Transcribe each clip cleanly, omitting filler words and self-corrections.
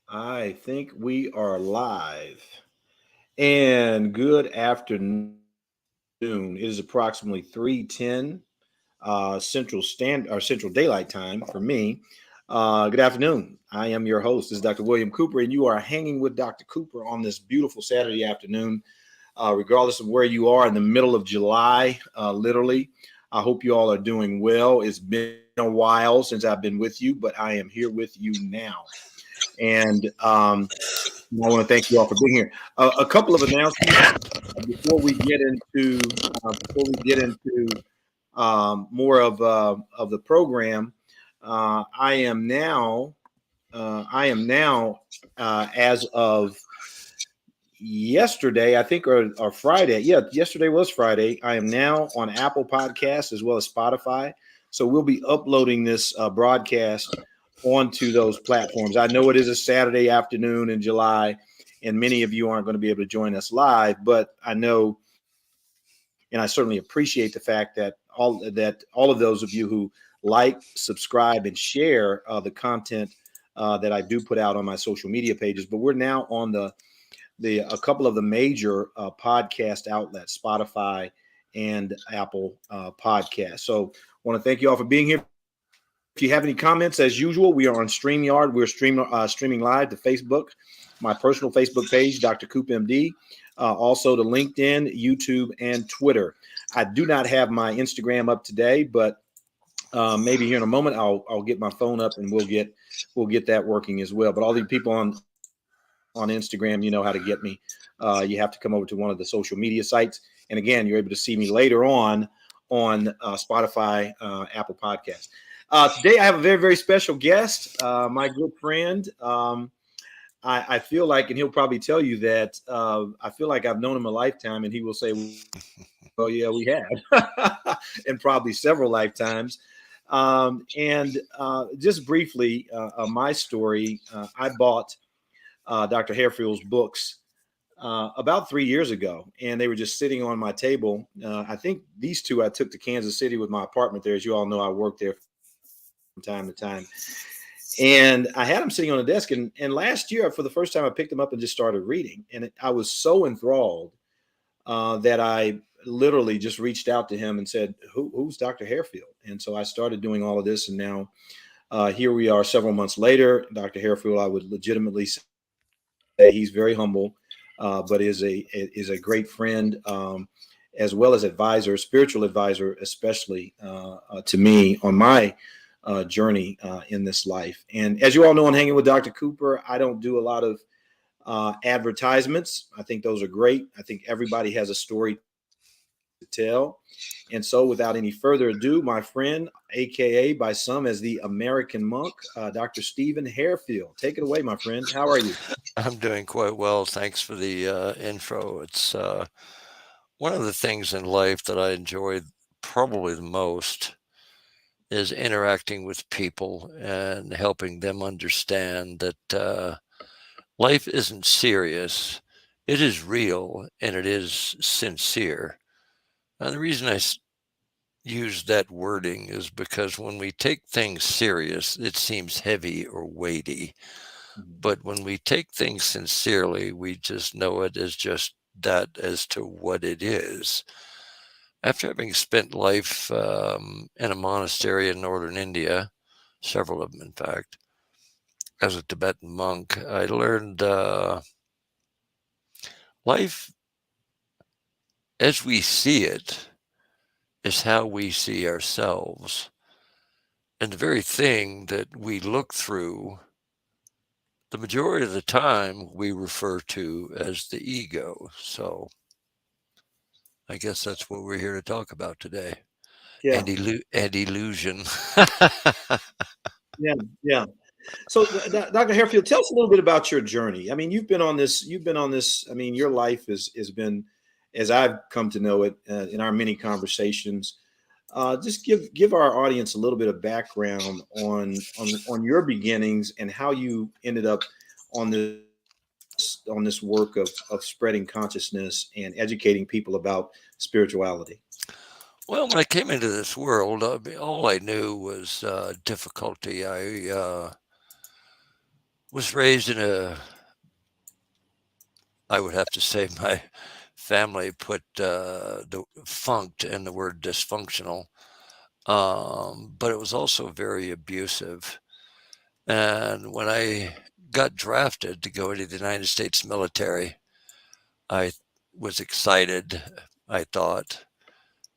I think we are live. And good afternoon. It is approximately 3:10 Central Stand or Central Daylight Time for me. Good afternoon. I am your host. This is Dr. William Cooper, and you are hanging with Dr. Cooper on this beautiful Saturday afternoon, regardless of where you are in the middle of July, literally. I hope you all are doing well. It's been a while since I've been with you, but I am here with you now. And I want to thank you all for being here. A couple of announcements before we get into more of the program. I am now as of yesterday, I think, or Friday. Yeah, yesterday was Friday. I am now on Apple Podcasts as well as Spotify. So we'll be uploading this broadcast onto those platforms. I know it is a Saturday afternoon in July, and many of you aren't going to be able to join us live, but I know, and I certainly appreciate the fact that all of those of you who like, subscribe, and share the content that I do put out on my social media pages. But we're now on the a couple of the major podcast outlets, Spotify and Apple Podcasts. So I want to thank you all for being here. If you have any comments, as usual, we are on StreamYard. We're streaming live to Facebook, my personal Facebook page, Dr. Coop MD, also to LinkedIn, YouTube, and Twitter. I do not have my Instagram up today, but maybe here in a moment I'll get my phone up and we'll get that working as well. But all the people on Instagram, you know how to get me. You have to come over to one of the social media sites, and again, you're able to see me later on Spotify, Apple Podcasts. Today, I have a very special guest, my good friend. I feel like, and he'll probably tell you that I feel like I've known him a lifetime, and he will say, "Well, yeah, we have," and probably several lifetimes. And just briefly, my story: I bought Dr. Hairfield's books about 3 years ago, and they were just sitting on my table. I think these two I took to Kansas City with my apartment there. As you all know, I worked there from time to time. And I had them sitting on the desk. And last year, for the first time, I picked them up and just started reading. And I was so enthralled that I literally just reached out to him and said, who's Dr. Hairfield? And so I started doing all of this. And now here we are several months later. Dr. Hairfield, I would legitimately say he's very humble, but is a great friend, as well as advisor, spiritual advisor, especially to me on my journey in this life. And as you all know, I'm hanging with Dr. Cooper. I don't do a lot of advertisements. I think those are great. I think everybody has a story to tell. And so, without any further ado, my friend, AKA by some as the American monk, Dr. Stephen Hairfield. Take it away, my friend. How are you? I'm doing quite well. Thanks for the intro. It's one of the things in life that I enjoy probably the most is interacting with people and helping them understand that life isn't serious. It is real and it is sincere. And the reason use that wording is because when we take things serious, it seems heavy or weighty. But when we take things sincerely, we just know it as just that as to what it is. After having spent life in a monastery in northern India, several of them, in fact, as a Tibetan monk, I learned life as we see it is how we see ourselves. And the very thing that we look through, the majority of the time, we refer to as the ego. So I guess that's what we're here to talk about today. Yeah, And illusion. yeah, yeah. So, Dr. Hairfield, tell us a little bit about your journey. I mean, you've been on this. You've been on this. I mean, your life has been, as I've come to know it in our many conversations. Just give our audience a little bit of background on your beginnings and how you ended up on this work of spreading consciousness and educating people about spirituality. Well, when I came into this world, all I knew was difficulty. was raised in I would have to say my family put the funked in the word dysfunctional, but it was also very abusive. And when I got drafted to go into the United States military, I was excited, I thought,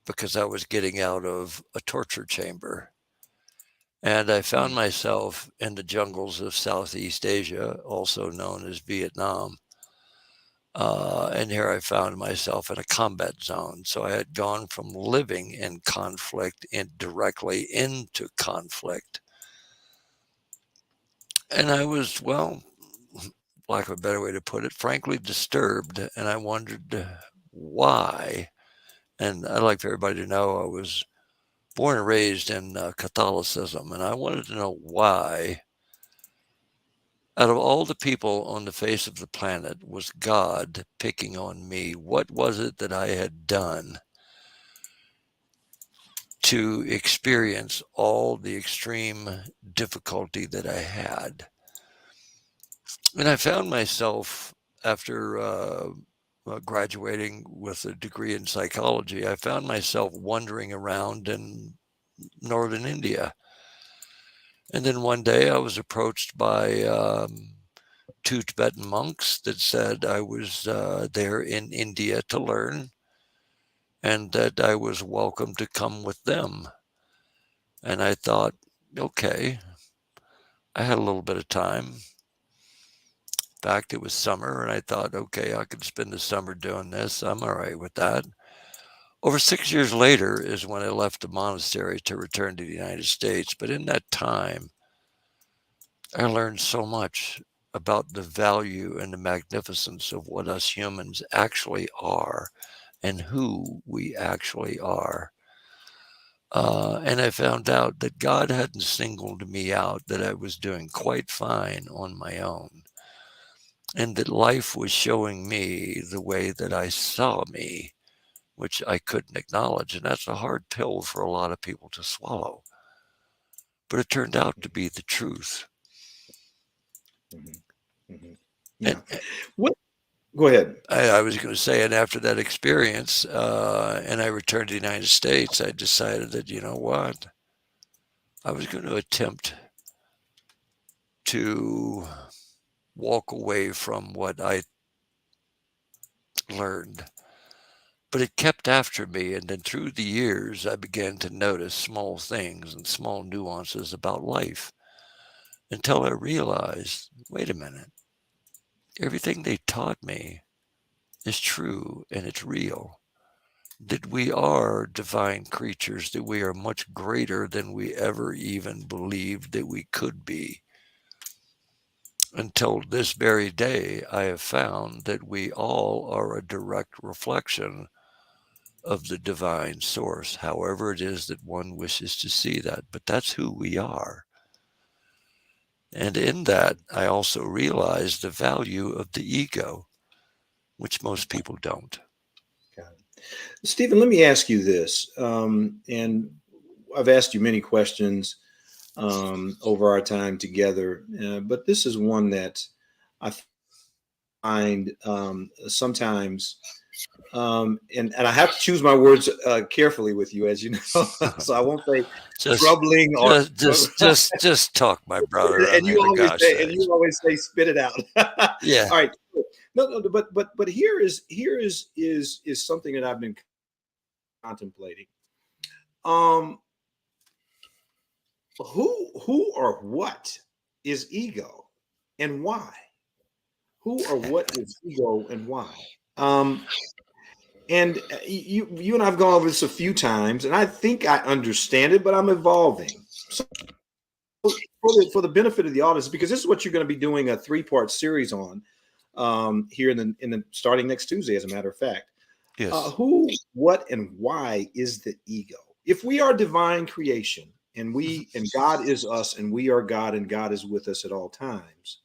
because I was getting out of a torture chamber. And I found Mm, myself in the jungles of Southeast Asia, also known as Vietnam. And here I found myself in a combat zone. So I had gone from living in conflict and directly into conflict. And I was, well, lack of a better way to put it, frankly disturbed. And I wondered why. And I'd like for everybody to know I was born and raised in Catholicism. And I wanted to know why, out of all the people on the face of the planet, was God picking on me? What was it that I had done to experience all the extreme difficulty that I had? And I found myself after graduating with a degree in psychology, I found myself wandering around in northern India. And then one day I was approached by two Tibetan monks that said I was there in India to learn and that I was welcome to come with them. And I thought, okay, I had a little bit of time. In fact, it was summer, and I thought, okay, I could spend the summer doing this. I'm all right with that. Over 6 years later is when I left the monastery to return to the United States. But in that time, I learned so much about the value and the magnificence of what us humans actually are and who we actually are. And I found out that God hadn't singled me out, that I was doing quite fine on my own, and that life was showing me the way that I saw me, which I couldn't acknowledge. And that's a hard pill for a lot of people to swallow. But it turned out to be the truth. mhm, mhm. And Yeah. What? Go ahead. I was going to say, and after that experience, and I returned to the United States, I decided that, you know what? I was going to attempt to walk away from what I learned. But it kept after me, and then through the years, I began to notice small things and small nuances about life until I realized, wait a minute, everything they taught me is true and it's real. That we are divine creatures, that we are much greater than we ever even believed that we could be. Until this very day, I have found that we all are a direct reflection of the divine source, however it is that one wishes to see that. But that's who we are. And in that, I also realize the value of the ego, which most people don't. Got it. Stephen, let me ask you this. And I've asked you many questions over our time together, but this is one that I find sometimes, and I have to choose my words carefully with you, as you know, so I won't say just, troubling or. just talk, my brother. I And you mean, for always gosh say, and you sakes. always say, spit it out. All Yeah. right. No, no, but here is something that I've been contemplating. Um, who or what is ego, and why? Who or what is ego, and why? Um, and you and I've gone over this a few times, and I think I understand it, but I'm evolving. So for the benefit of the audience, because this is what you're going to be doing a 3-part series on here in the starting next Tuesday, as a matter of fact. Yes. Who, what, and why is the ego? If we are divine creation and God is us and we are God and God is with us at all times,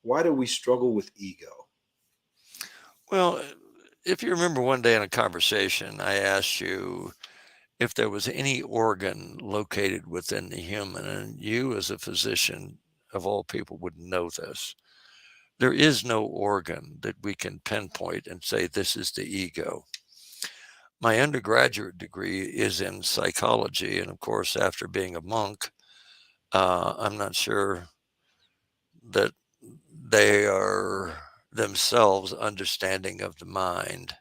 why do we struggle with ego? Well, if you remember one day in a conversation, I asked you if there was any organ located within the human, and you, as a physician, of all people, would know this. There is no organ that we can pinpoint and say this is the ego. My undergraduate degree is in psychology, and of course, after being a monk, I'm not sure that they are themselves understanding of the mind.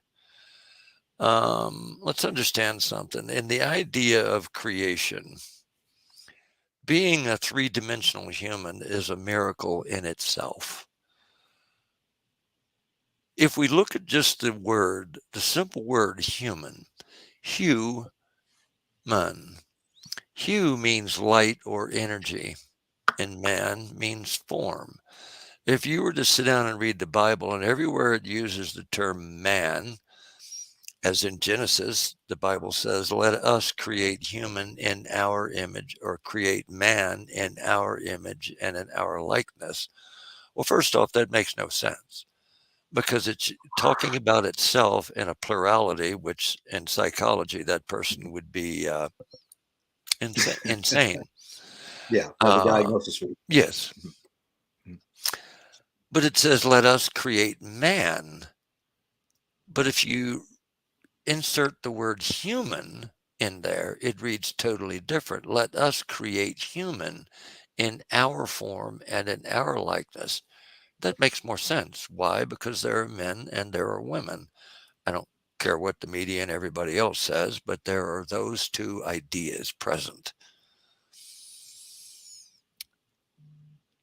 Let's understand something. In the idea of creation, being a three-dimensional human is a miracle in itself. If we look at just the word, the simple word human, hue, man. Hue means light or energy, and man means form. If you were to sit down and read the Bible, and everywhere it uses the term man, as in Genesis, the Bible says, let us create human in our image, or create man in our image and in our likeness. Well, first off, that makes no sense, because it's talking about itself in a plurality, which in psychology, that person would be insane. Yeah, that's a diagnosis for you. Yes. But it says, let us create man. But if you insert the word human in there, it reads totally different. Let us create human in our form and in our likeness. That makes more sense. Why? Because there are men and there are women. I don't care what the media and everybody else says, but there are those two ideas present.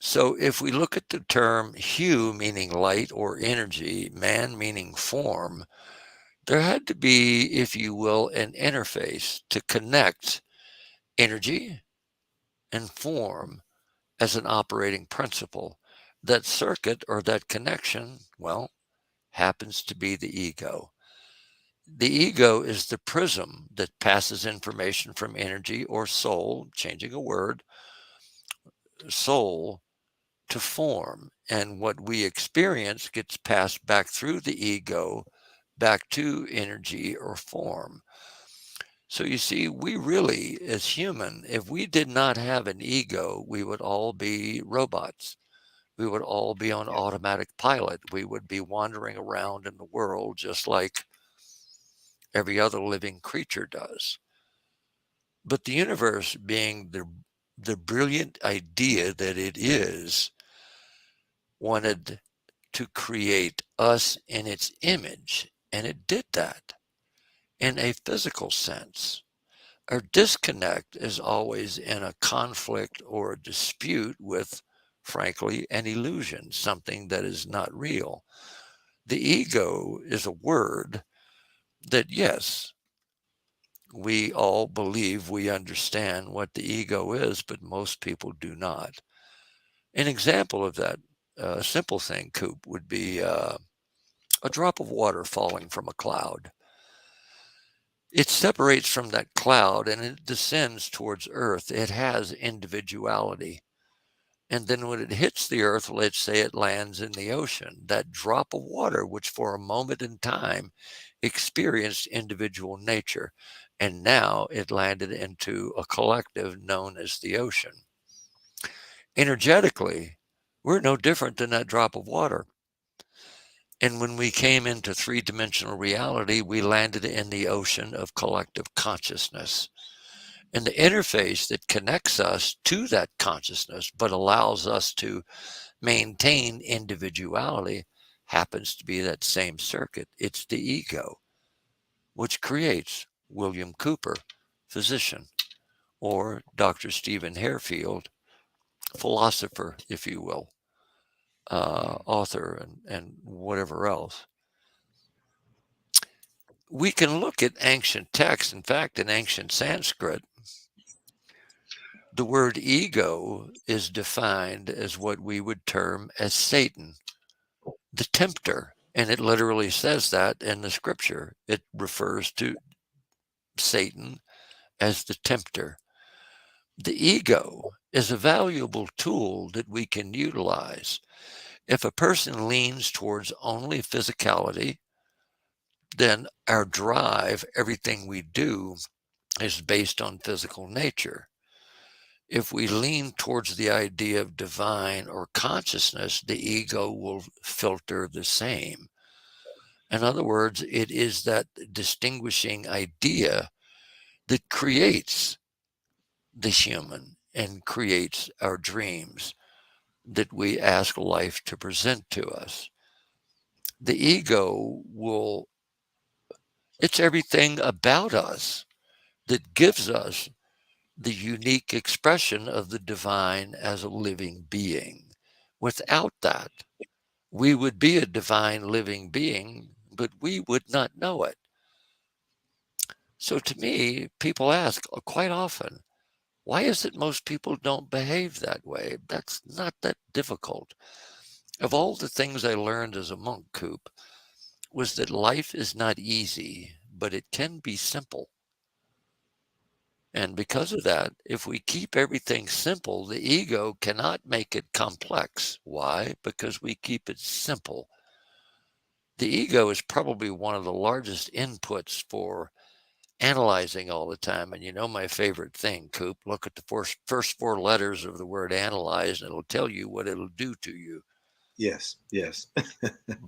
So if we look at the term hue, meaning light or energy, man meaning form, there had to be, if you will, an interface to connect energy and form as an operating principle. That circuit or that connection, well, happens to be the ego. The ego is the prism that passes information from energy or soul, changing a word, soul, to form. And what we experience gets passed back through the ego, back to energy or form. So you see, we really, as human, if we did not have an ego, we would all be robots. We would all be on automatic pilot. We would be wandering around in the world just like every other living creature does. But the universe, being the brilliant idea that it is, wanted to create us in its image, and it did that in a physical sense. Our disconnect is always in a conflict or a dispute with, frankly, an illusion, something that is not real. The ego is a word that, yes, we all believe we understand what the ego is, but most people do not. An example of that, a simple thing, Coop, would be a drop of water falling from a cloud. It separates from that cloud and it descends towards earth. It has individuality. And then when it hits the earth, let's say it lands in the ocean, that drop of water, which for a moment in time experienced individual nature, and now it landed into a collective known as the ocean. Energetically, we're no different than that drop of water. And when we came into three-dimensional reality, we landed in the ocean of collective consciousness. And the interface that connects us to that consciousness, but allows us to maintain individuality, happens to be that same circuit. It's the ego, which creates William Cooper, physician, or Dr. Stephen Hairfield, philosopher, if you will, author, and whatever else. We can look at ancient texts. In fact, in ancient Sanskrit, the word ego is defined as what we would term as Satan, the tempter. And it literally says that in the scripture. It refers to Satan as the tempter. The ego is a valuable tool that we can utilize. If a person leans towards only physicality, then our drive, everything we do, is based on physical nature. If we lean towards the idea of divine or consciousness, the ego will filter the same. In other words, it is that distinguishing idea that creates the human and creates our dreams that we ask life to present to us. The ego will, it's everything about us that gives us the unique expression of the divine as a living being. Without that, we would be a divine living being, but we would not know it. So to me, people ask quite often, why is it most people don't behave that way? That's not that difficult. Of all the things I learned as a monk, Coop, was that life is not easy, but it can be simple. And because of that, if we keep everything simple, the ego cannot make it complex. Why? Because we keep it simple. The ego is probably one of the largest inputs for analyzing all the time. And you know my favorite thing, Coop, look at the first four letters of the word analyze, and it'll tell you what it'll do to you. Yes, yes.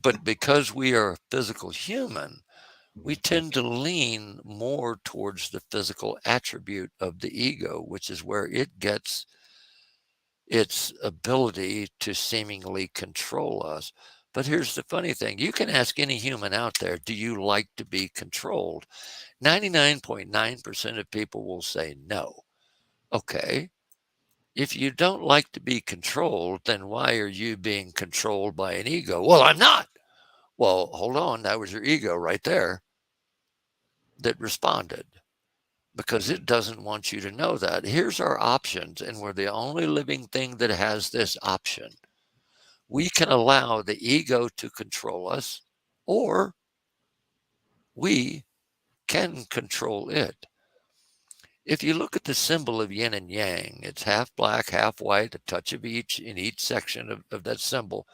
But because we are a physical human, we tend to lean more towards the physical attribute of the ego, which is where it gets its ability to seemingly control us. But here's the funny thing. You can ask any human out there, do you like to be controlled? 99.9% of people will say no. Okay. If you don't like to be controlled, then why are you being controlled by an ego? Well, I'm not. Well, hold on. That was your ego right there that responded, because it doesn't want you to know that. Here's our options, and we're the only living thing that has this option. We can allow the ego to control us, or we can control it. If you look at the symbol of yin and yang, it's half black, half white, a touch of each in each section of that symbol.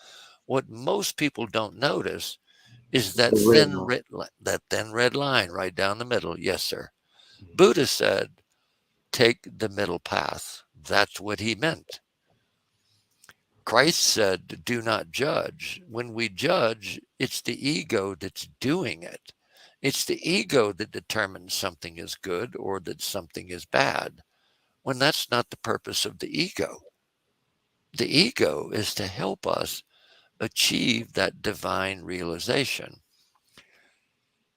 What most people don't notice is that The red thin red line right down the middle. Yes, sir. Buddha said, take the middle path. That's what he meant. Christ said, do not judge. When we judge, it's the ego that's doing it. It's the ego that determines something is good or that something is bad, when that's not the purpose of the ego. The ego is to help us achieve that divine realization.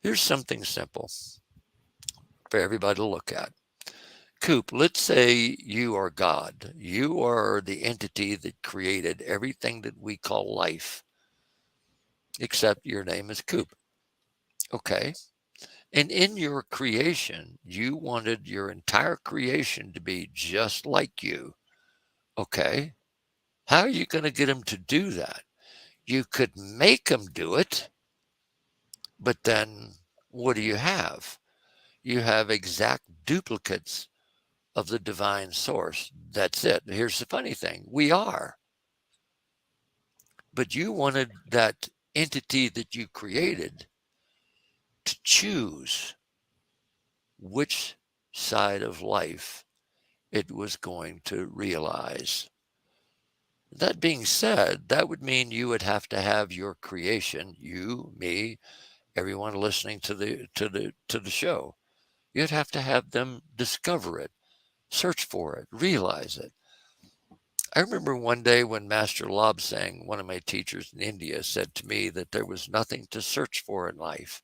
Here's something simple for everybody to look at. Coop, let's say you are God. You are the entity that created everything that we call life, except your name is Coop. Okay. And in your creation, you wanted your entire creation to be just like you. Okay. How are you going to get them to do that? You could make them do it, but then what do you have? You have exact duplicates of the divine source. That's it. Here's the funny thing. We are. But you wanted that entity that you created to choose which side of life it was going to realize. That being said, that would mean you would have to have your creation, you, me, everyone listening to the show. You'd have to have them discover it, search for it, realize it. I remember one day when Master Lobsang, one of my teachers in India, said to me that there was nothing to search for in life.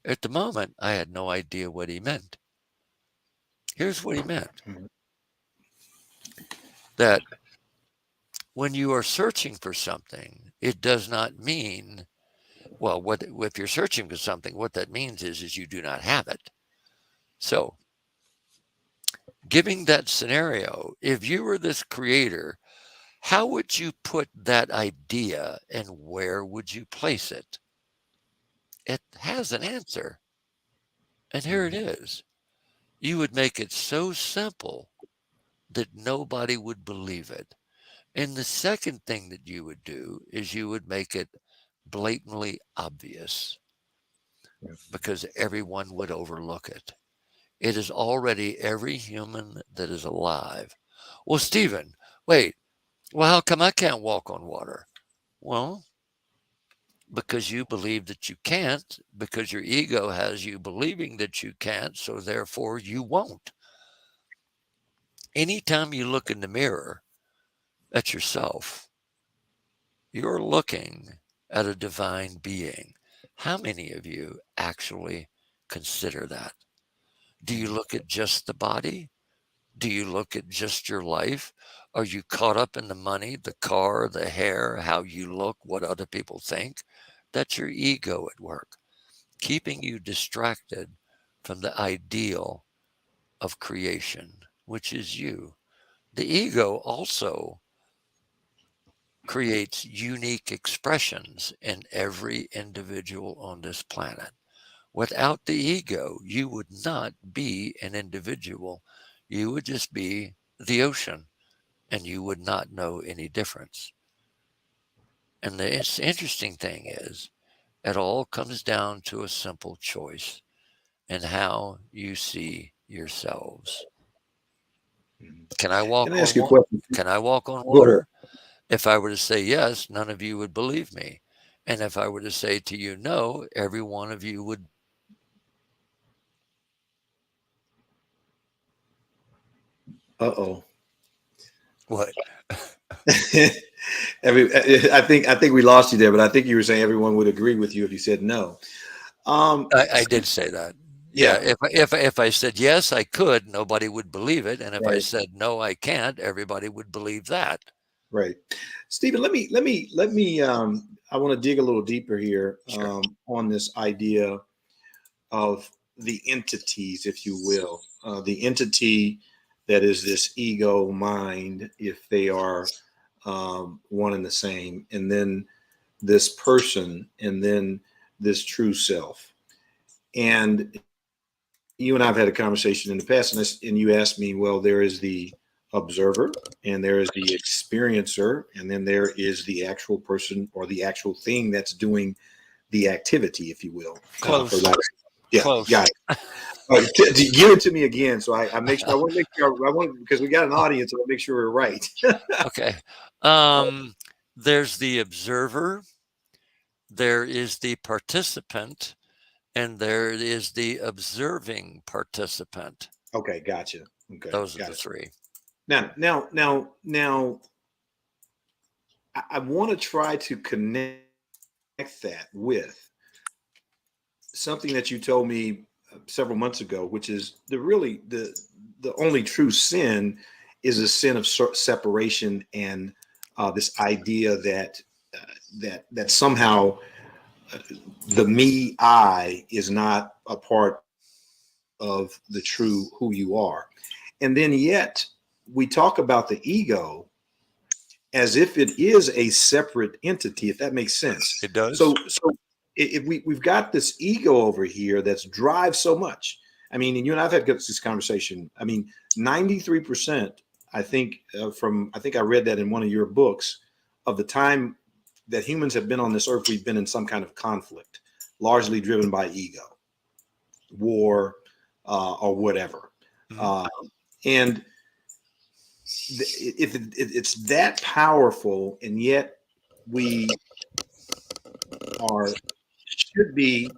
At the moment, I had no idea what he meant. Here's what he meant: that when you are searching for something, it does not mean, well, what if you're searching for something, what that means is you do not have it. So, giving that scenario, if you were this creator, how would you put that idea and where would you place it? It has an answer. And here it is. You would make it so simple that nobody would believe it. And the second thing that you would do is you would make it blatantly obvious, because everyone would overlook it. It is already every human that is alive Well, Stephen, wait, well, how come I can't walk on water? Well, because you believe that you can't, because your ego has you believing that you can't, so therefore you won't. Anytime you look in the mirror at yourself, you're looking at a divine being. How many of you actually consider that? Do you look at just the body? Do you look at just your life? Are you caught up in the money, the car, the hair, how you look, what other people think? That's your ego at work, keeping you distracted from the ideal of creation, which is you. The ego also creates unique expressions in every individual on this planet. Without the ego, you would not be an individual. You would just be the ocean, and you would not know any difference. And the interesting thing is, it all comes down to a simple choice and how you see yourselves. Mhm. Can I walk Can I on ask you a water? question? Can I walk on Go ahead. water? If I were to say yes, none of you would believe me. And if I were to say to you no, every one of you would. Uh-oh. What? I think we lost you there, but I think you were saying everyone would agree with you if you said no. I did say that. Yeah, Yeah, if I said yes, I could, nobody would believe it, and if I right, said no, I can't, everybody would believe that. right. Stephen, let me I want to dig a little deeper here Sure. on this idea of the entities, if you will, the entity that is this ego mind, if they are one and the same, and then this person, and then this true self. And you and I have had a conversation in the past, and you asked me, well, there is the observer, and there is the experiencer, and then there is the actual person or the actual thing that's doing the activity, if you will. For Close. that, yeah, Close. got it. Give it to me again, so I make sure. I want to make sure. I want because we got an audience. I want to make sure we're right. Okay. Um, there's the observer, there is the participant, and there is the observing participant. Okay, gotcha. Okay, Those are got the it. three. Now, I want to try to connect that with something that you told me several months ago, which is the only true sin is a sin of separation and this idea that somehow the me I is not a part of the true who you are, and then yet we talk about the ego as if it is a separate entity, if that makes sense. It does. So if we've got this ego over here that's drives so much. I mean, and you and I've had this conversation. I mean, 93%, I think, I think I read that in one of your books, of the time that humans have been on this earth, we've been in some kind of conflict, largely driven by ego, war, or whatever. Mhm. Uh, and if it's that powerful, and yet we are should be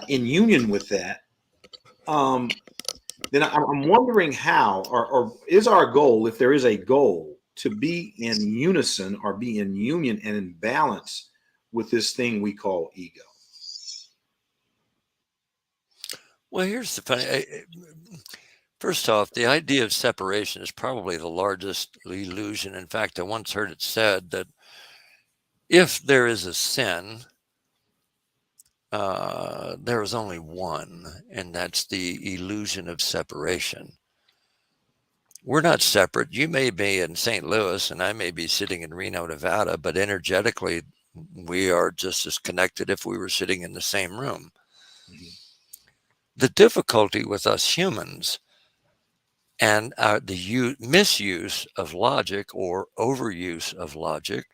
in union with that, um, then I'm wondering how, or is our goal, if there is a goal, to be in unison or be in union and in balance with this thing we call ego. Well, here's the funny. First off, the idea of separation is probably the largest illusion. In fact, I once heard it said that if there is a sin, there is only one, and that's the illusion of separation. We're not separate. You may be in St. Louis, and I may be sitting in Reno, Nevada, but energetically, we are just as connected if we were sitting in the same room. Mhm. The difficulty with us humans and the misuse of logic or overuse of logic.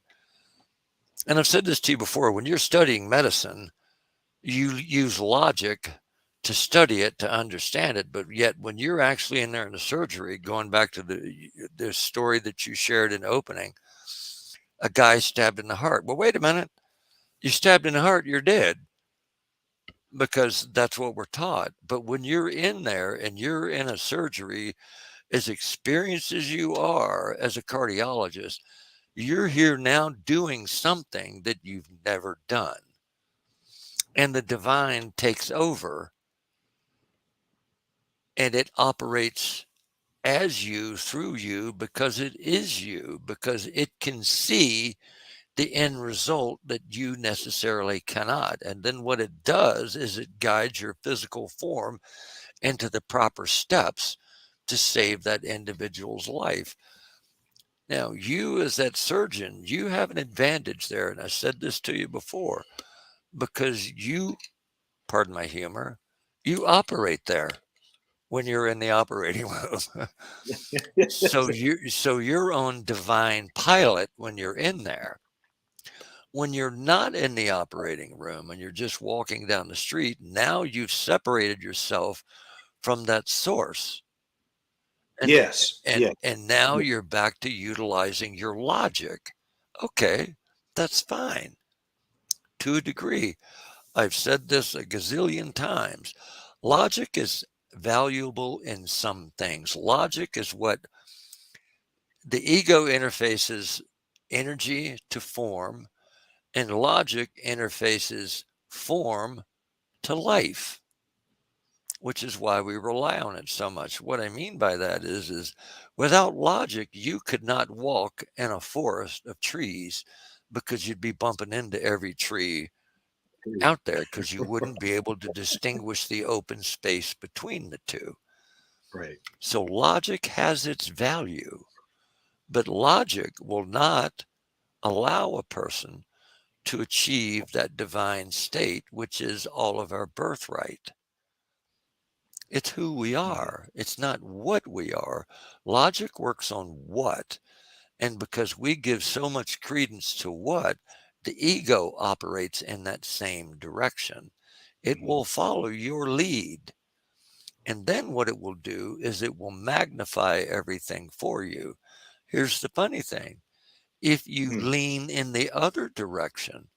And I've said this to you before, when you're studying medicine, you use logic to study it, to understand it. But yet, when you're actually in there in the surgery, going back to the story that you shared in opening, a guy stabbed in the heart. Well, wait a minute. You stabbed in the heart, you're dead, because that's what we're taught. But when you're in there and you're in a surgery, as experienced as you are as a cardiologist, you're here now doing something that you've never done. And the divine takes over and it operates as you, through you, because it is you, because it can see the end result that you necessarily cannot. And then what it does is it guides your physical form into the proper steps to save that individual's life. Now, you as that surgeon, you have an advantage there. And I said this to you before, because you, pardon my humor, you operate there when you're in the operating room. So you're on divine pilot when you're in there. When you're not in the operating room and you're just walking down the street, now you've separated yourself from that source. And Yes. and Yeah. and now Yeah. you're back to utilizing your logic. Okay, that's fine to a degree. I've said this a gazillion times. Logic is valuable in some things. Logic is what the ego interfaces energy to form, and logic interfaces form to life, which is why we rely on it so much. What I mean by that is without logic, you could not walk in a forest of trees because you'd be bumping into every tree out there because you wouldn't be able to distinguish the open space between the two. Right. So logic has its value, but logic will not allow a person to achieve that divine state, which is all of our birthright. It's who we Mhm. are. It's not what we are. Logic works on what. And because we give so much credence to what, the ego operates in that same direction. It Mhm. will follow your lead. And then what it will do is it will magnify everything for you. Here's the funny thing, if you Mhm. lean in the other direction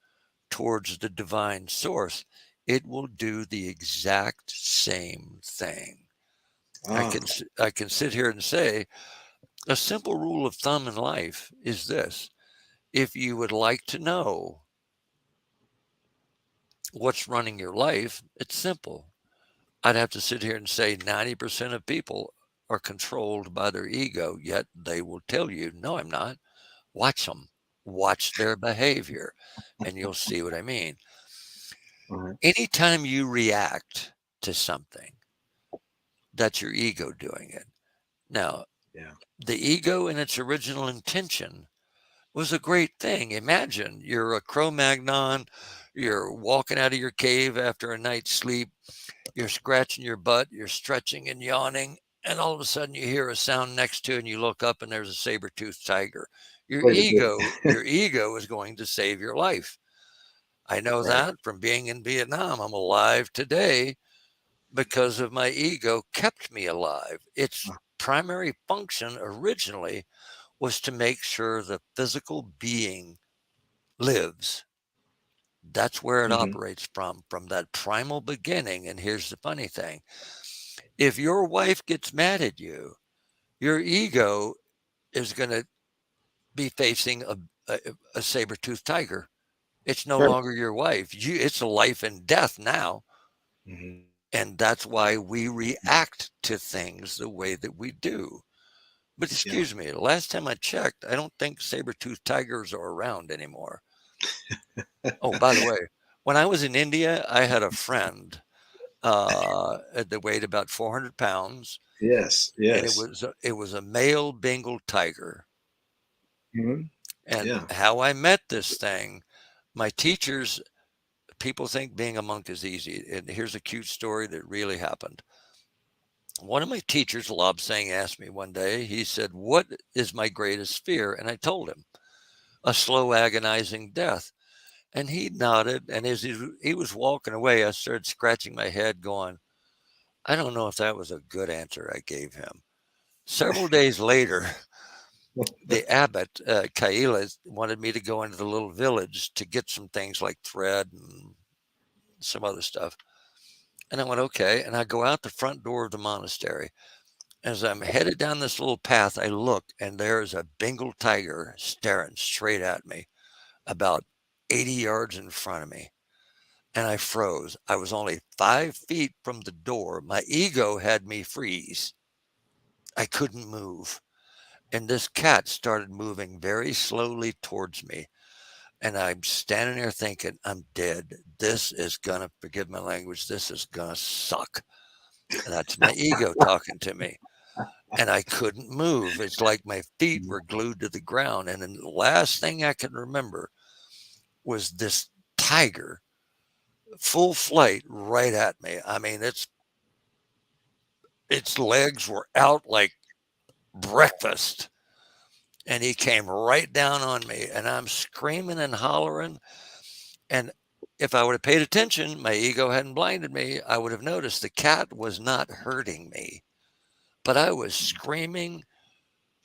towards the divine source, it will do the exact same thing. Ah. I can sit here and say a simple rule of thumb in life is this: if you would like to know what's running your life, it's simple. I'd have to sit here and say 90% of people are controlled by their ego, yet they will tell you, no, I'm not. Watch them, watch their behavior, and you'll see what I mean. Uh-huh. Anytime you react to something, that's your ego doing it. Now, Yeah. the ego in its original intention was a great thing. Imagine you're a Cro Magnon, you're walking out of your cave after a night's sleep, you're scratching your butt, you're stretching and yawning, and all of a sudden you hear a sound next to you and you look up and there's a saber-toothed tiger. Wait a minute. Your ego is going to save your life. I know Right. that from being in Vietnam. I'm alive today because of my ego kept me alive. Its primary function originally was to make sure the physical being lives. That's where it Mm-hmm. operates from that primal beginning. And here's the funny thing, if your wife gets mad at you, your ego is going to be facing a saber-toothed tiger. It's no Right. longer your wife. It's a life and death now. Mm-hmm. And that's why we react to things the way that we do. But Yeah. excuse me, the last time I checked, I don't think saber-toothed tigers are around anymore. Oh, by the way, when I was in India, I had a friend that weighed about 400 pounds, Yes. and Yes. it was a male Bengal tiger. Mm-hmm. And Yeah. how I met this thing, my teachers, people think being a monk is easy. And here's a cute story that really happened. One of my teachers, Lob Singh, asked me one day, he said, "What is my greatest fear?" And I told him, "A slow, agonizing death." And he nodded. And as he was walking away, I started scratching my head, going, I don't know if that was a good answer I gave him. Several days later, the abbot, Kaila, wanted me to go into the little village to get some things like thread and some other stuff. And I went, okay. And I go out the front door of the monastery. As I'm headed down this little path, I look, and there's a Bengal tiger staring straight at me about 80 yards in front of me. And I froze. I was only 5 feet from the door. My ego had me freeze. I couldn't move. And this cat started moving very slowly towards me. And I'm standing there thinking, I'm dead. This is going to, forgive my language, this is going to suck. And that's my ego talking to me. And I couldn't move. It's like my feet were glued to the ground. And then the last thing I can remember was this tiger, full flight, right at me. I mean, its legs were out like breakfast. And he came right down on me. And I'm screaming and hollering. And if I would have paid attention, my ego hadn't blinded me, I would have noticed the cat was not hurting me. But I was screaming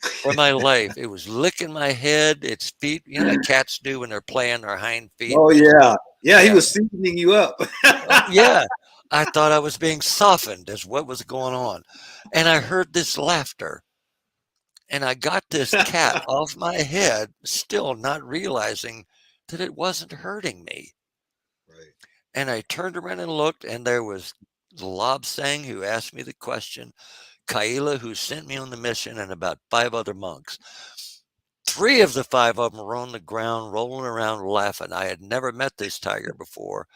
for my life. It was licking my head, its feet, you know, like cats do when they're playing their hind feet. Oh yeah. Yeah, he Yeah. was seasoning you up. Yeah. I thought I was being softened as what was going on. And I heard this laughter. And I got this cat off my head, still not realizing that it wasn't hurting me. Right. And I turned around and looked, and there was Lob Sang, who asked me the question, Kaila, who sent me on the mission, and about 5 other monks. 3 of the 5 of them were on the ground, rolling around, laughing. I had never met this tiger before.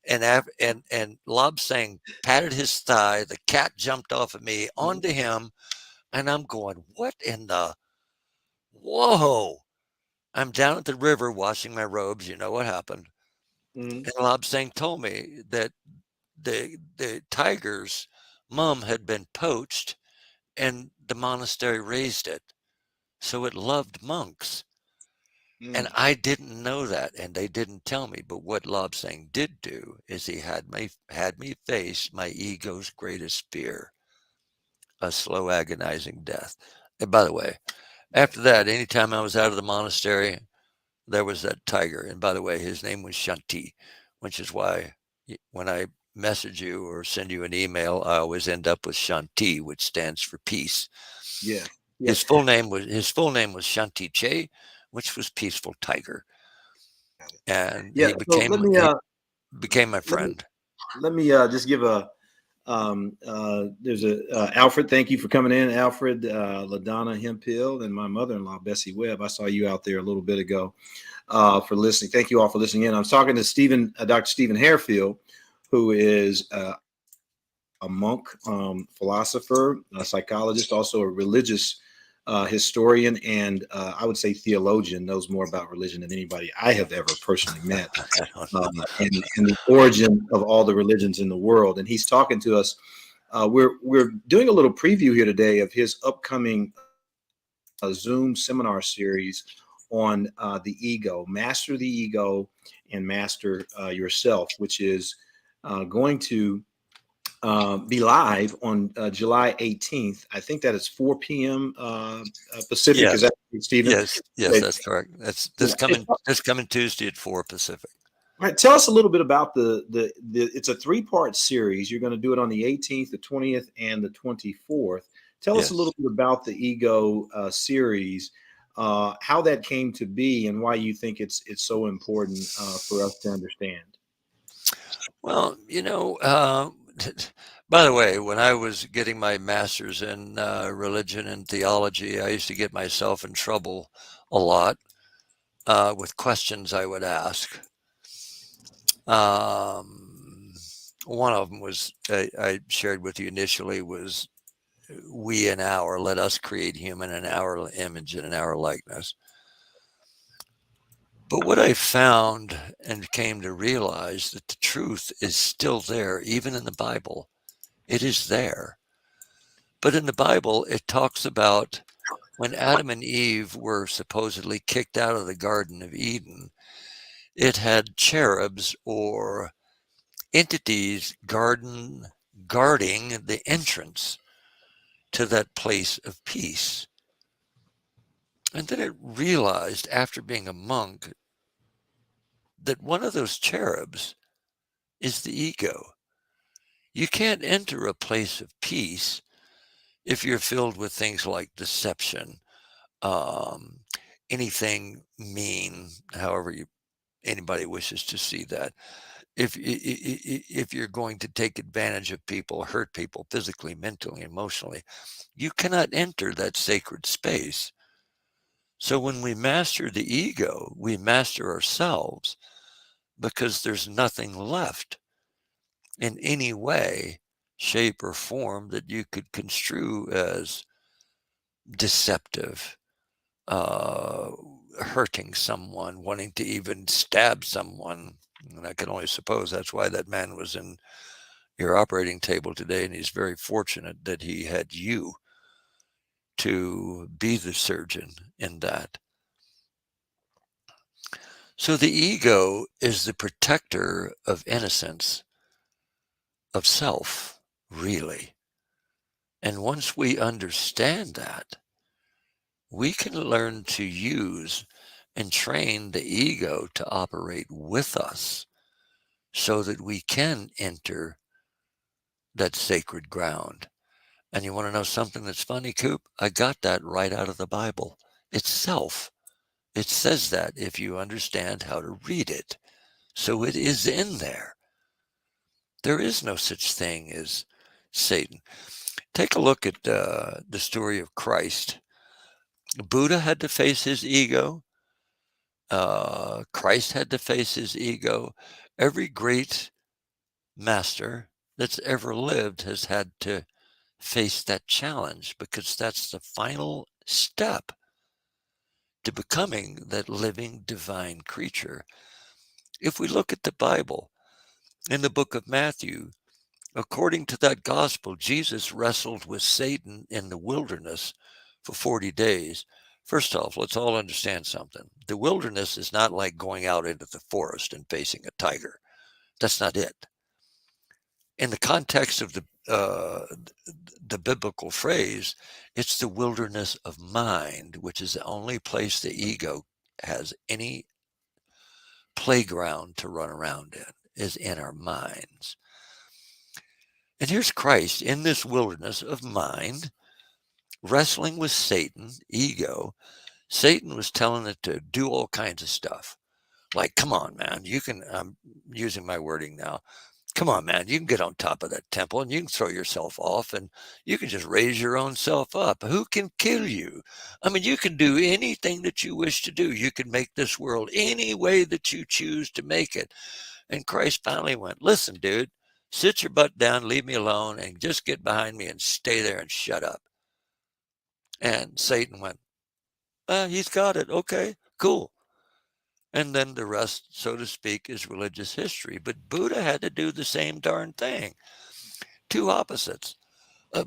And Lob Sang patted his thigh. The cat jumped off of me onto him, and I'm going, what in the, whoa. I'm down at the river washing my robes. You know what happened. Mm-hmm. And Lob Sang told me that the tiger's mom had been poached and the monastery raised it. So it loved monks. And I didn't know that, and they didn't tell me. But what Lob Sang did do is he had me face my ego's greatest fear, a slow, agonizing death. And by the way, after that, anytime I was out of the monastery, there was that tiger. And by the way, his name was Shanti, which is why when I message you or send you an email, I always end up with Shanti, which stands for peace. Yeah. His full name was Shanti Che, which was peaceful tiger. And Yeah. he So became my friend. Let me just give a there's a Alfred. Thank you for coming in, Alfred. LaDonna Hemphill and my mother-in-law Bessie Webb. I saw you out there a little bit ago for listening. Thank you all for listening in. I'm talking to Dr. Stephen Hairfield, who is a monk, philosopher, a psychologist, also a religious historian, and I would say theologian. Knows more about religion than anybody I have ever personally met, and the origin of all the religions in the world. And he's talking to us. We're doing a little preview here today of his upcoming Zoom seminar series on the ego, master the ego, and master yourself, which is going to be live on July 18th. I think that is 4 p.m. Pacific. Yes. Is that Stephen? Yes, that's correct. That's this coming Tuesday at 4 Pacific. All right, tell us a little bit about the it's a 3-part series. You're going to do it on the 18th, the 20th, and the 24th. Tell us a little bit about the ego series, how that came to be, and why you think it's so important for us to understand. Well, by the way, when I was getting my master's in religion and theology, I used to get myself in trouble a lot with questions I would ask. One of them was I shared with you initially was we and our, let us create human in our image and in our likeness. But what I found and came to realize that the truth is still there, even in the Bible. It is there. But in the Bible, it talks about when Adam and Eve were supposedly kicked out of the Garden of Eden, it had cherubs or entities guarding guarding the entrance to that place of peace. And then it realized after being a monk that one of those cherubs is the ego. You can't enter a place of peace if you're filled with things like deception, um, anything mean, however anybody wishes to see that. If you're going to take advantage of people, hurt people physically, mentally, emotionally, you cannot enter that sacred space. So when we master the ego, we master ourselves because there's nothing left in any way, shape, or form that you could construe as deceptive, uh, hurting someone, wanting to even stab someone. And I can only suppose that's why that man was in your operating table today, and he's very fortunate that he had you to be the surgeon in that. So the ego is the protector of innocence, of self, really. And once we understand that, we can learn to use and train the ego to operate with us so that we can enter that sacred ground. And you want to know something that's funny, Coop? I got that right out of the Bible itself. It says that if you understand how to read it. So it is in there. There is no such thing as Satan. Take a look at the story of Christ. Buddha had to face his ego. Christ had to face his ego. Every great master that's ever lived has had to face that challenge because that's the final step to becoming that living divine creature. If we look at the Bible, in the book of Matthew, according to that gospel, Jesus wrestled with Satan in the wilderness for 40 days. First off, let's all understand something. The wilderness is not like going out into the forest and facing a tiger. That's not it. In the context of the biblical phrase, it's the wilderness of mind, which is the only place the ego has any playground to run around in, is in our minds. And here's Christ in this wilderness of mind, wrestling with Satan, ego. Satan was telling it to do all kinds of stuff. Like, come on, man, you can, I'm using my wording now. Come on, man, you can get on top of that temple and you can throw yourself off and you can just raise your own self up. Who can kill you? I mean, you can do anything that you wish to do. You can make this world any way that you choose to make it. And Christ finally went, listen, dude, sit your butt down, leave me alone, and just get behind me and stay there and shut up. And Satan went, he's got it. Okay, cool. And then the rest, so to speak, is religious history. But Buddha had to do the same darn thing. Two opposites.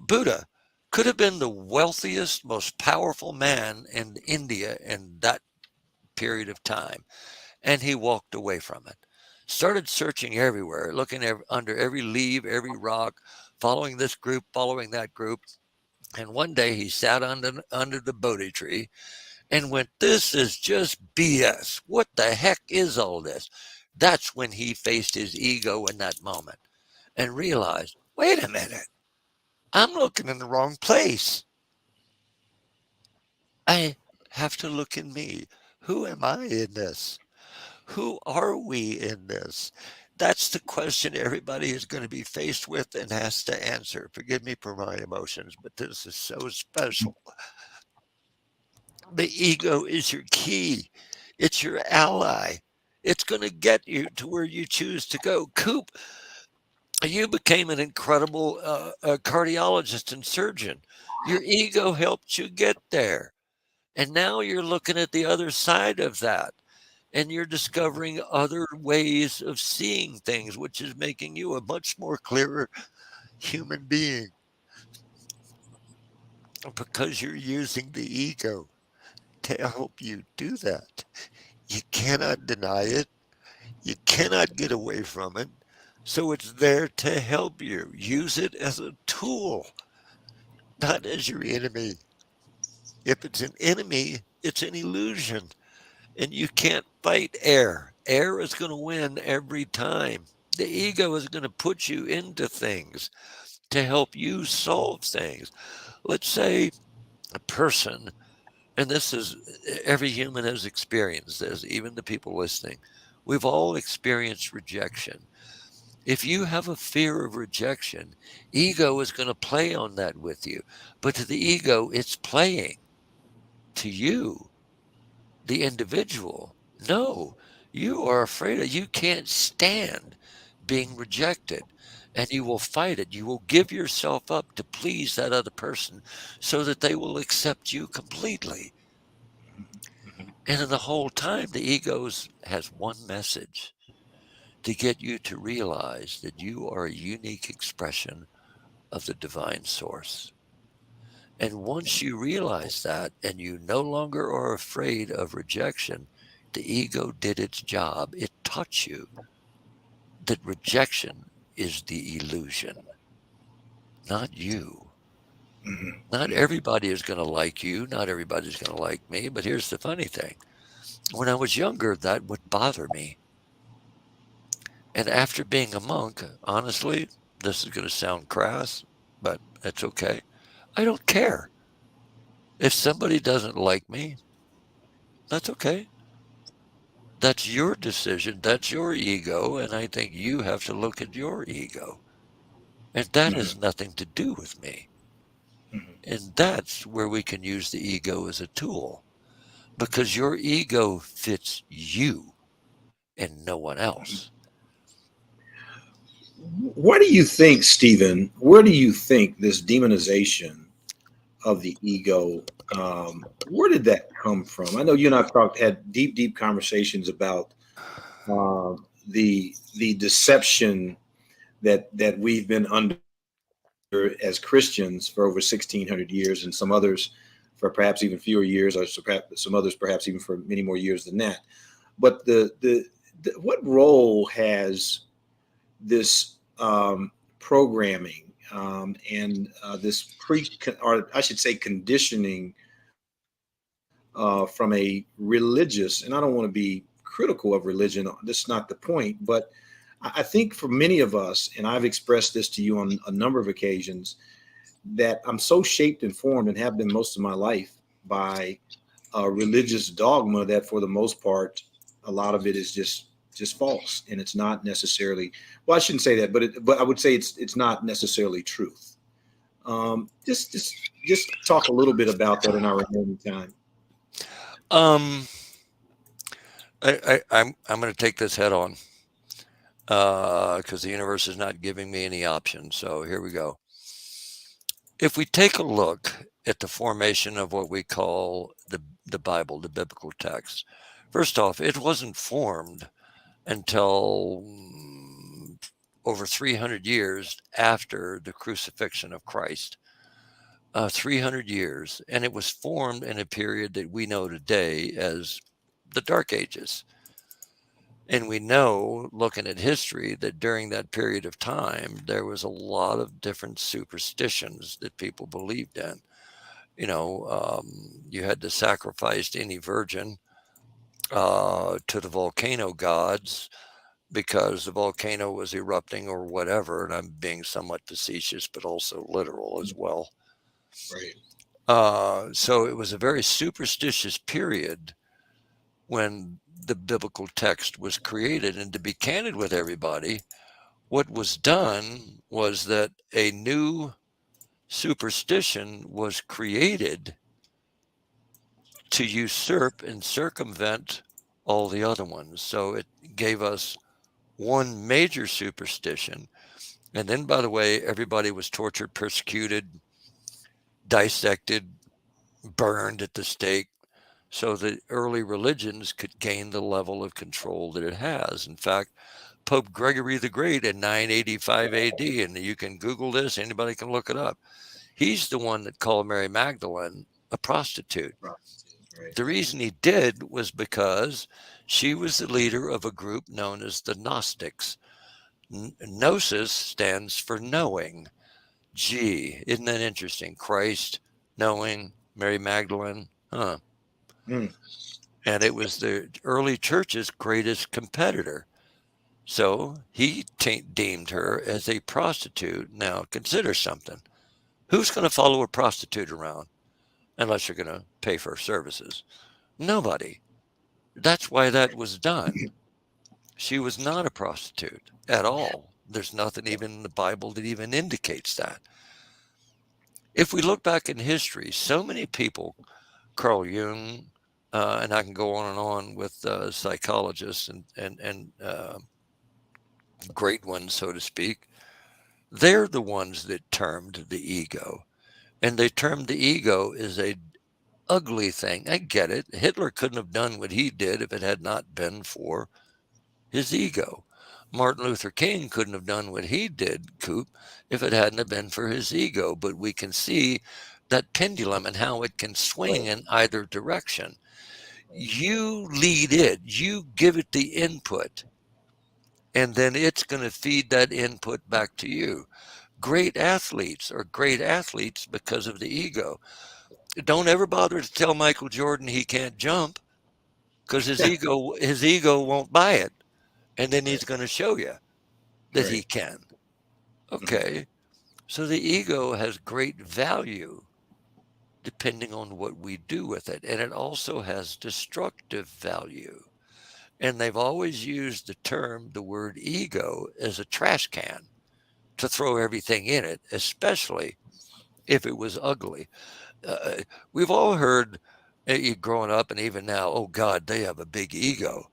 Buddha could have been the wealthiest, most powerful man in India in that period of time. And he walked away from it. Started searching everywhere, looking under every leaf, every rock, following this group, following that group. And one day he sat under the Bodhi tree and went, this is just BS. What the heck is all this? That's when he faced his ego in that moment and realized, wait a minute, I'm looking in the wrong place. I have to look in me. Who am I in this? Who are we in this? That's the question everybody is going to be faced with and has to answer. Forgive me for my emotions, but this is so special. The ego is your key. It's your ally. It's going to get you to where you choose to go. Coop, you became an incredible cardiologist and surgeon. Your ego helped you get there. And now you're looking at the other side of that and you're discovering other ways of seeing things, which is making you a much more clearer human being because you're using the ego to help you do that. You cannot deny it. You cannot get away from it. So it's there to help you. Use it as a tool, not as your enemy. If it's an enemy, it's an illusion. And you can't fight air. Air is going to win every time. The ego is going to put you into things to help you solve things. Let's say a person, and this is every human has experienced this, even the people listening. We've all experienced rejection. If you have a fear of rejection, ego is going to play on that with you. But to the ego, it's playing. To you, the individual, no, you are afraid of, you can't stand being rejected, and you will fight it. You will give yourself up to please that other person so that they will accept you completely. And in the whole time, the has one message: to get you to realize that you are a unique expression of the divine source. And once you realize that and you no longer are afraid of rejection, the ego did its job. It taught you that rejection is the illusion, not you. Not everybody is going to like you. Not everybody's going to like me. But here's the funny thing: when I was younger, that would bother me. And after being a monk, honestly, this is going to sound crass, but it's okay. I don't care. If somebody doesn't like me, that's okay. That's your decision. That's your ego. And I think you have to look at your ego. And that has nothing to do with me. And that's where we can use the ego as a tool, because your ego fits you and no one else. What do you think, Stephen? Where do you think this demonization of the ego, where did that come from? I know you and I've had deep conversations about the deception that we've been under as Christians for over 1,600 years, and some others for perhaps even fewer years, or some others perhaps even for many more years than that. But the what role has this programming and this or I should say conditioning from a religious, and I don't want to be critical of religion, that's not the point, but I think for many of us, and I've expressed this to you on a number of occasions, that I'm so shaped and formed and have been most of my life by religious dogma that for the most part, a lot of it is just false, and it's not necessarily, well, I shouldn't say that, but I would say it's not necessarily truth. Just talk a little bit about that in our remaining time. Um, I'm going to take this head on because the universe is not giving me any options. So here we go. If we take a look at the formation of what we call the Bible, the biblical text, first off, it wasn't formed until over 300 years after the crucifixion of Christ. 300 years. And it was formed in a period that we know today as the Dark Ages. And we know, looking at history, that during that period of time, there was a lot of different superstitions that people believed in. You had to sacrifice any virgin to the volcano gods because the volcano was erupting or whatever. And I'm being somewhat facetious, but also literal as well. Right. So it was a very superstitious period when the biblical text was created. And to be candid with everybody, what was done was that a new superstition was created to usurp and circumvent all the other ones. So it gave us one major superstition. And then, by the way, everybody was tortured, persecuted, dissected, burned at the stake, so that early religions could gain the level of control that it has. In fact, Pope Gregory the Great in 985 AD, and you can Google this, anybody can look it up. He's the one that called Mary Magdalene a prostitute. Right. The reason he did was because she was the leader of a group known as the Gnostics. Gnosis stands for knowing. Gee, isn't that interesting? Christ, knowing, Mary Magdalene, huh? Mm. And it was the early church's greatest competitor. So he deemed her as a prostitute. Now, consider something. Who's going to follow a prostitute around unless you're going to pay for her services? Nobody. That's why that was done. She was not a prostitute at all. There's nothing even in the Bible that even indicates that. If we look back in history, so many people, Carl Jung, and I can go on and on with psychologists and great ones, so to speak, they're the ones that termed the ego. And they termed the ego as a ugly thing. I get it. Hitler couldn't have done what he did if it had not been for his ego. Martin Luther King couldn't have done what he did, Coop, if it hadn't have been for his ego. But we can see that pendulum and how it can swing in either direction. You lead it, you give it the input, and then it's going to feed that input back to you. Great athletes are great athletes because of the ego. Don't ever bother to tell Michael Jordan he can't jump because his ego won't buy it, and then he's going to show you that he Right. can. Mhm. Okay, so the ego has great value depending on what we do with it, and it also has destructive value. And they've always used the word ego as a trash can to throw everything in it, especially if it was ugly. We've all heard growing up and even now, oh God, they have a big ego.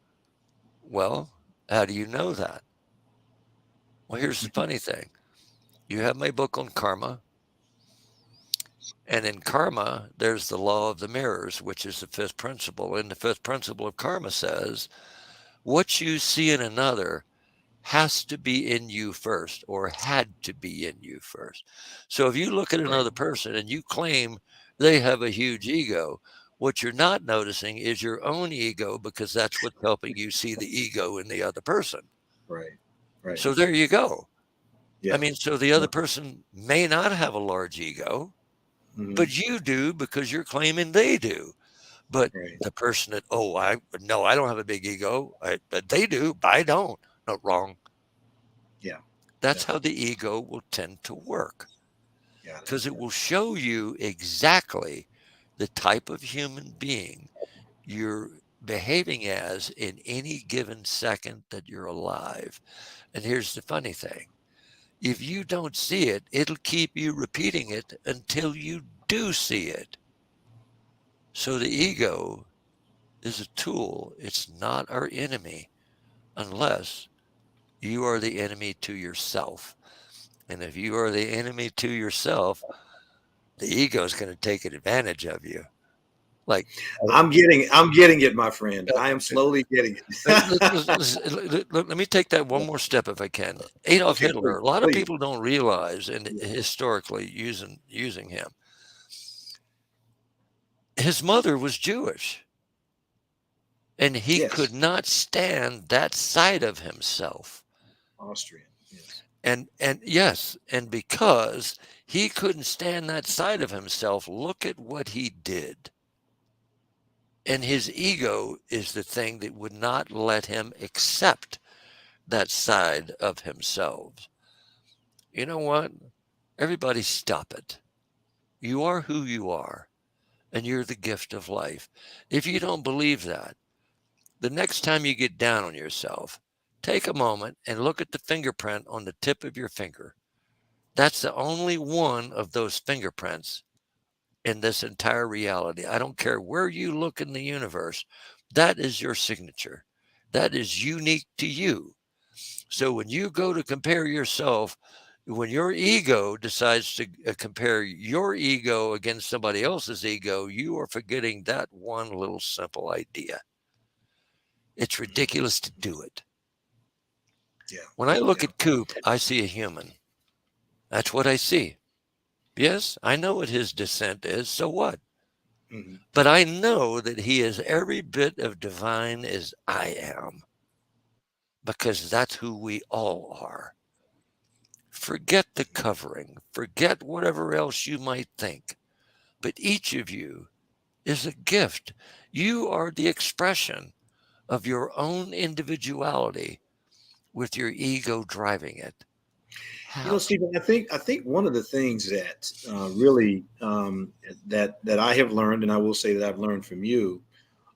Well, how do you know that? Well, here's the funny thing. You have my book on karma, and in karma, there's the law of the mirrors, which is the fifth principle. And the fifth principle of karma says, what you see in another has to be in you first or had to be in you first. So if you look at Right. another person and you claim they have a huge ego, what you're not noticing is your own ego because that's what's helping you see the ego in the other person. Right. Right. So there you go. I Yeah. mean, so the other person may not have a large ego, Mm-hmm. but you do because you're claiming they do. But Right. the person that, oh, I don't have a big ego, but they do, I don't. No, wrong. Yeah. That's Yeah. how the ego will tend to work Got it. because it will show you exactly the type of human being you're behaving as in any given second that you're alive. And here's the funny thing, if you don't see it, it'll keep you repeating it until you do see it. So the ego is a tool, it's not our enemy unless you are the enemy to yourself. And if you are the enemy to yourself, the ego is going to take advantage of you. Like, I'm getting it, my friend. I am slowly getting let me take that one more step if I can. Adolf Okay, Hitler. please, A lot of please. people don't realize, and historically using him, his mother was Jewish, and he could Yes. not stand that side of himself. Austrian. Yes. And yes, and because he couldn't stand that side of himself, look at what he did. And his ego is the thing that would not let him accept that side of himself. You know what? Everybody stop it. You are who you are, and you're the gift of life. If you don't believe that, the next time you get down on yourself, take a moment and look at the fingerprint on the tip of your finger. That's the only one of those fingerprints in this entire reality. I don't care where you look in the universe, that is your signature. That is unique to you. So when you go to compare yourself, when your ego decides to compare your ego against somebody else's ego, you are forgetting that one little simple idea. It's ridiculous to do it. Yeah. When I look Yeah. at Coop, I see a human. That's what I see. Yes, I know what his descent is. So what? Mhm. But I know that he is every bit of divine as I am because that's who we all are. Forget the covering, forget whatever else you might think, but each of you is a gift. You are the expression of your own individuality with your ego driving it. How? Stephen, I think one of the things that really that I have learned, and I will say that I've learned from you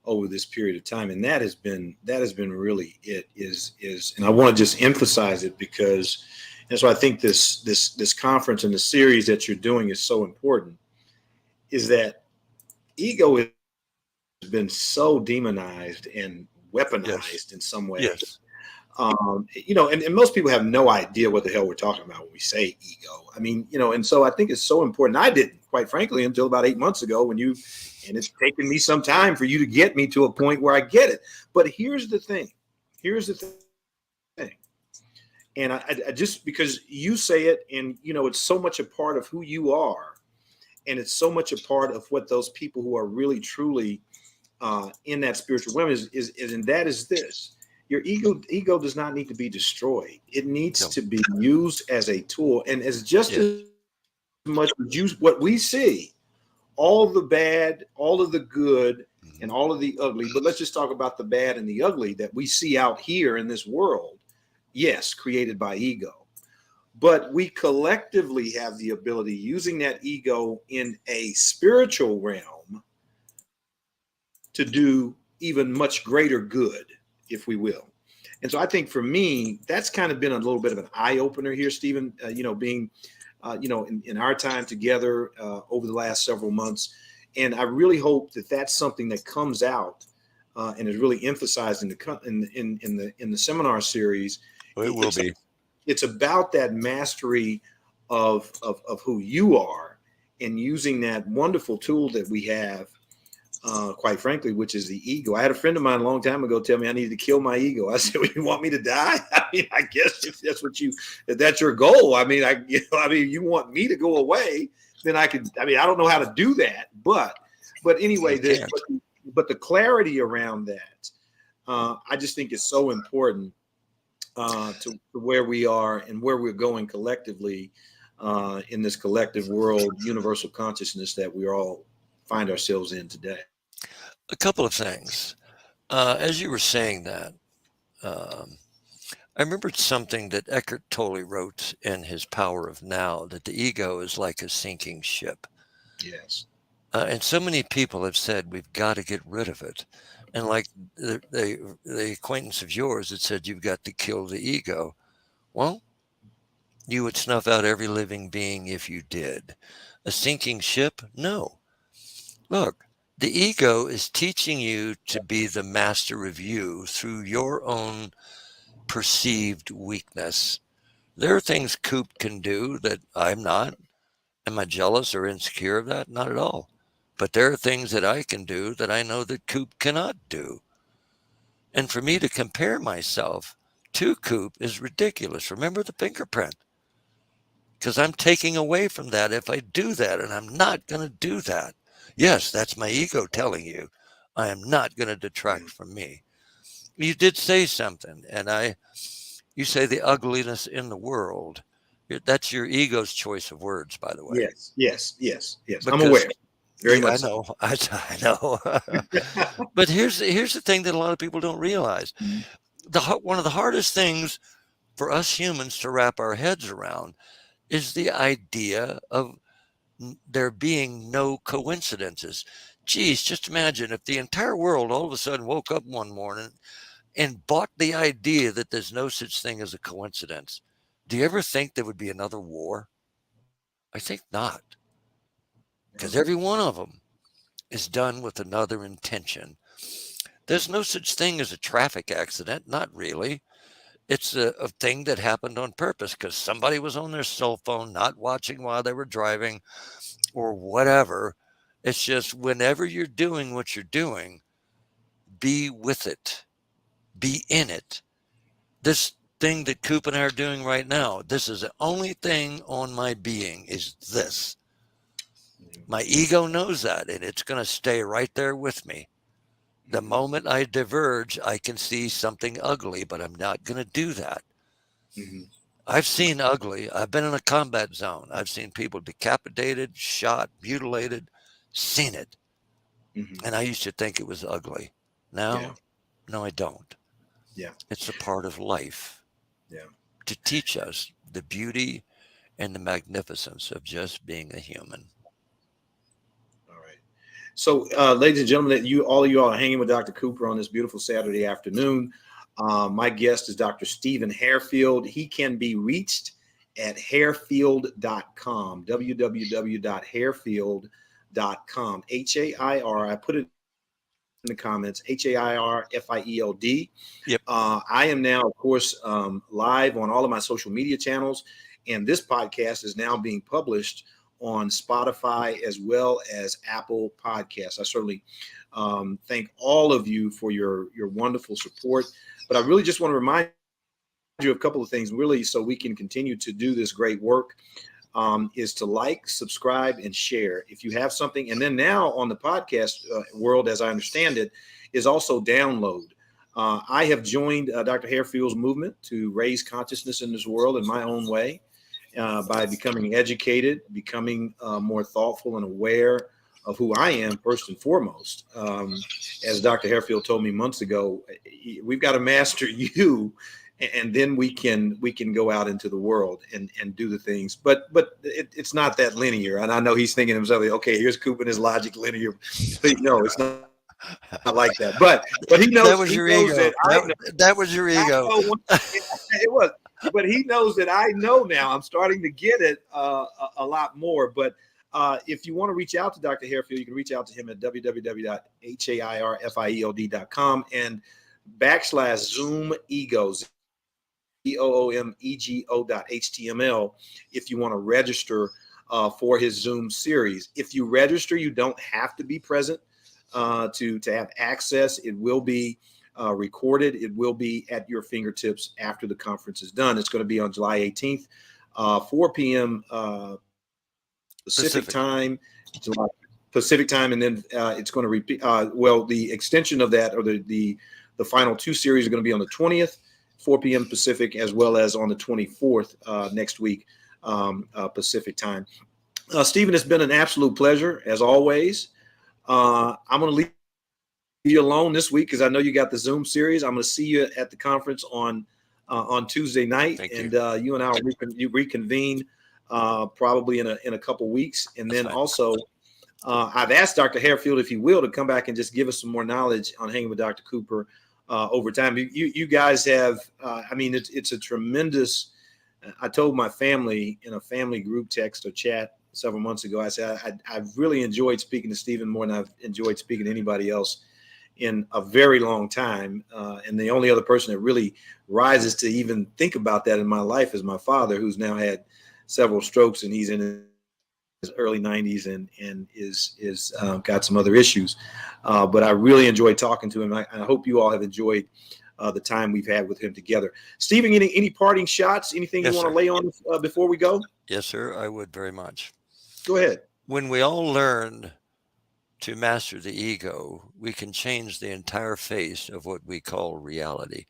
over this period of time, and that has been really it is, and I want to just emphasize it because, and so I think this conference and the series that you're doing is so important. Is that ego has been so demonized and Yes. weaponized in some way. Yes. And most people have no idea what the hell we're talking about when we say ego. I mean, and so I think it's so important. I didn't, quite frankly, until about 8 months ago and it's taken me some time for you to get me to a point where I get it. But here's the thing. And I just, because you say it and, it's so much a part of who you are. And it's so much a part of what those people who are really, truly in that spiritual realm is, and that is this. Your ego does not need to be destroyed. It needs to be used as a tool, and as just as much use what we see, all the bad, all of the good, and all of the ugly. But let's just talk about the bad and the ugly that we see out here in this world. Yes, created by ego, but we collectively have the ability, using that ego in a spiritual realm, to do even much greater good, if we will. And so I think for me, that's kind of been a little bit of an eye opener here, Stephen, being, in our time together over the last several months. And I really hope that that's something that comes out and is really emphasized in the seminar series. It will be. It's about that mastery of who you are, and using that wonderful tool that we have, quite frankly, which is the ego. I had a friend of mine a long time ago tell me I needed to kill my ego. I said, well, you want me to die? I mean, I guess if that's your goal. I mean, you want me to go away, then I don't know how to do that. But anyway, but the clarity around that, I just think is so important to where we are and where we're going collectively in this collective world, universal consciousness that we all find ourselves in today. A couple of things. As you were saying that, I remembered something that Eckhart Tolle wrote in his Power of Now, that the ego is like a sinking ship. Yes. And so many people have said we've got to get rid of it. And like the acquaintance of yours that said you've got to kill the ego. Well, you would snuff out every living being if you did. A sinking ship? No. Look, the ego is teaching you to be the master of you through your own perceived weakness. There are things Coop can do that I'm not. Am I jealous or insecure of that? Not at all. But there are things that I can do that I know that Coop cannot do. And for me to compare myself to Coop is ridiculous. Remember the fingerprint? Because I'm taking away from that if I do that, and I'm not going to do that. Yes, that's my ego telling you I am not going to detract from me. You did say something, and you say the ugliness in the world. That's your ego's choice of words, by the way. Yes. Because, I'm aware. Very yeah, much. I know. I know. But here's the thing that a lot of people don't realize. One of the hardest things for us humans to wrap our heads around is the idea of there being no coincidences. Geez, just imagine if the entire world all of a sudden woke up one morning and bought the idea that there's no such thing as a coincidence. Do you ever think there would be another war? I think not. Because every one of them is done with another intention. There's no such thing as a traffic accident. Not really. It's a thing that happened on purpose because somebody was on their cell phone, not watching while they were driving or whatever. It's just whenever you're doing what you're doing, be with it, be in it. This thing that Coop and I are doing right now, this is the only thing on my being is this. My ego knows that, and it's going to stay right there with me. The moment I diverge, I can see something ugly, but I'm not going to do that. Mm-hmm. I've seen ugly. I've been in a combat zone. I've seen people decapitated, shot, mutilated, seen it. Mm-hmm. And I used to think it was ugly. Yeah. Now, no, I don't. Yeah. It's a part of life Yeah. to teach us the beauty and the magnificence of just being a human. All right. So, ladies and gentlemen, that all of you all are hanging with Dr. Cooper on this beautiful Saturday afternoon. My guest is Dr. Stephen Hairfield. He can be reached at hairfield.com, www.hairfield.com. Hair, I put it in the comments, Hairfield. Yep. I am now, of course, live on all of my social media channels, and this podcast is now being published on Spotify as well as Apple Podcasts. I certainly thank all of you for your wonderful support, but I really just want to remind you of a couple of things, really, so we can continue to do this great work. Is to like, subscribe, and share if you have something. And then now on the podcast world, as I understand it, is also download. I have joined Dr. Hairfield's movement to raise consciousness in this world in my own way by becoming educated, becoming more thoughtful and aware of who I am first and foremost. As Dr. Hairfield told me months ago, we've got to master you, and then we can go out into the world and do the things. But it's not that linear. And I know he's thinking to himself, okay, here's Cooper and his logic linear. No, it's not like that. But he knows That was your ego. that I know. That was your ego. It was. But he knows that I know now. I'm starting to get it a lot more. But if you want to reach out to Dr. Hairfield, you can reach out to him at www.hairfield.com and /Zoom ego. ZOOMEGO.html if you want to register for his Zoom series. If you register, you don't have to be present to have access. It will be recorded. It will be at your fingertips after the conference is done. It's going to be on July 18th, 4 p.m. Pacific time, July Pacific time, and then it's going to repeat. Well, the extension of that, or the final two series, are going to be on the 20th. 4 p.m. Pacific, as well as on the 24th next week, Pacific time. Stephen, it's been an absolute pleasure, as always. I'm going to leave you alone this week because I know you got the Zoom series. I'm going to see you at the conference on Tuesday night. Thank and you. You and I will reconvene probably in a couple weeks. And then also, I've asked Dr. Hairfield, if he will, to come back and just give us some more knowledge on hanging with Dr. Cooper over time. You guys have, I mean, it's a tremendous, I told my family in a family group text or chat several months ago, I said, I've really enjoyed speaking to Stephen more than I've enjoyed speaking to anybody else in a very long time. And the only other person that really rises to even think about that in my life is my father, who's now had several strokes, and he's in his early 90s and is got some other issues. But I really enjoyed talking to him. I hope you all have enjoyed the time we've had with him together. Stephen, any parting shots, anything you want to lay on before we go? Yes, sir. I would very much. Go ahead. When we all learn to master the ego, we can change the entire face of what we call reality.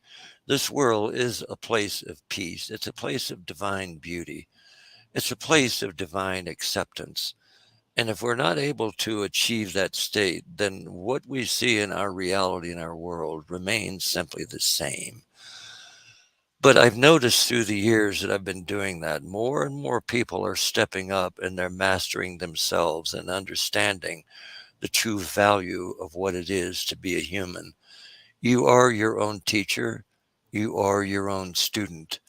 This world is a place of peace. It's a place of divine beauty. It's a place of divine acceptance. And if we're not able to achieve that state, then what we see in our reality in our world remains simply the same. But I've noticed through the years that I've been doing that, more and more people are stepping up and they're mastering themselves and understanding the true value of what it is to be a human. You are your own teacher. You are your own student.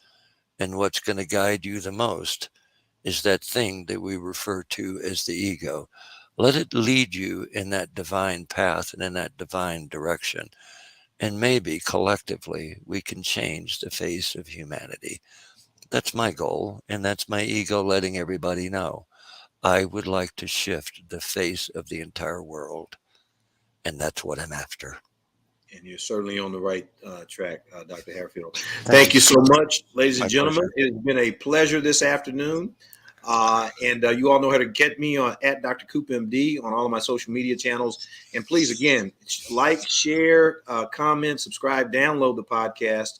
And what's going to guide you the most is that thing that we refer to as the ego. Let it lead you in that divine path and in that divine direction. And maybe collectively we can change the face of humanity. That's my goal, and that's my ego letting everybody know. I would like to shift the face of the entire world, and that's what I'm after. And you're certainly on the right track, Dr. Hairfield. Thank you so much, ladies and gentlemen. It has been a pleasure this afternoon. And you all know how to get me on at Dr. Coop MD on all of my social media channels. And please, again, like, share, comment, subscribe, download the podcast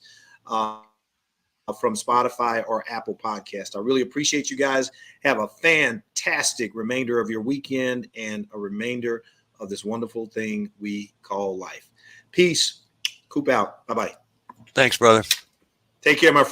from Spotify or Apple Podcast. I really appreciate you guys. Have a fantastic remainder of your weekend and a remainder of this wonderful thing we call life. Peace. Coop out. Bye-bye. Thanks, brother. Take care, my friend.